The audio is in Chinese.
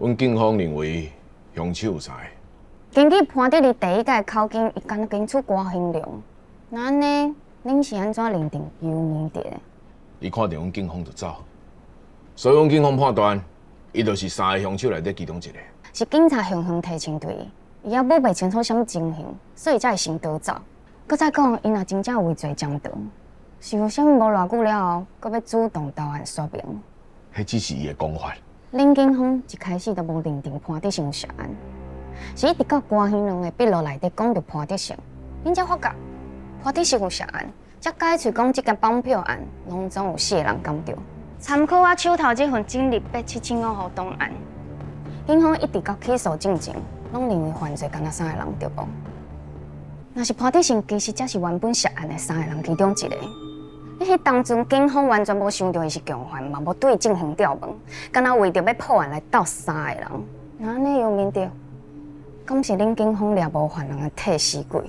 阮警方认为凶手有三个。根据判决里第一届考检，伊敢检出瓜兴良，那安尼，恁是安怎认定有年的？伊看到阮警方就走，所以阮警方判断，伊就是三个凶手内底其中一个。是警察雄雄提醒对伊，伊也摸袂清楚什么情形，所以才会先逃走。搁再讲，伊若真正有畏罪潜逃，是有啥物无偌久了后，搁要主动投案说明？迄只是伊的讲法。恁警方一开始都无认定潘德成有涉案，是一直到关兴良的笔录内底讲到潘德成，恁才发觉潘德成有涉案，才解除讲这件绑票案拢总有4个人干着。参考我手头这份警力87755号档案。警方一直到起诉进前，拢认为犯罪敢若3个人对无？若是潘德成其实才是原本涉案的3个人其中一个。你迄当阵，警方完全无想到伊是共犯，嘛无对伊进行调问，敢若为着要破案来斗3个人。那安尼又面对，敢是恁警方掠无犯人的替死鬼？